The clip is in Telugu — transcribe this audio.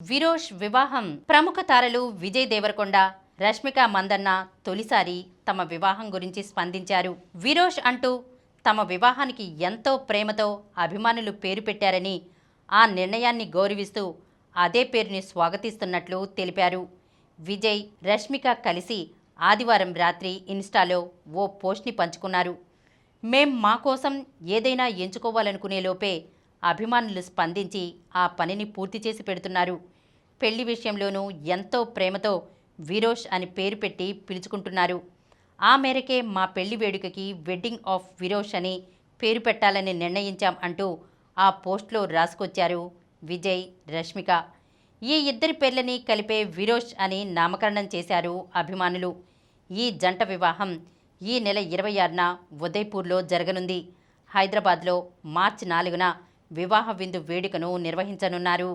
విరోష్ వివాహం. ప్రముఖ తారలు విజయ్ దేవరకొండ, రష్మిక మందన్న తొలిసారి తమ వివాహం గురించి స్పందించారు. విరోష్ అంటూ తమ వివాహానికి ఎంతో ప్రేమతో అభిమానులు పేరు పెట్టారని, ఆ నిర్ణయాన్ని గౌరవిస్తూ అదే పేరుని స్వాగతిస్తున్నట్లు తెలిపారు. విజయ్, రష్మిక కలిసి ఆదివారం రాత్రి ఇన్స్టాలో ఓ పోస్ట్ని పంచుకున్నారు. మేం మా కోసం ఏదైనా ఎంచుకోవాలనుకునే లోపే అభిమానులు స్పందించి ఆ పనిని పూర్తి చేసి పెడుతున్నారు. పెళ్లి విషయంలోనూ ఎంతో ప్రేమతో విరోష్ అని పేరు పెట్టి పిలుచుకుంటున్నారు. ఆ మేరకే మా పెళ్లి వేడుకకి వెడ్డింగ్ ఆఫ్ విరోష్ అని పేరు పెట్టాలని నిర్ణయించాం అంటూ ఆ పోస్ట్లో రాసుకొచ్చారు విజయ్, రష్మిక. ఈ ఇద్దరి పేర్లని కలిపే విరోష్ అని నామకరణం చేశారు అభిమానులు. ఈ జంట వివాహం ఈ నెల 26న ఉదయ్పూర్లో జరగనుంది. హైదరాబాద్లో మార్చి 4న వివాహ విందు వేడుకను నిర్వహించనున్నారు.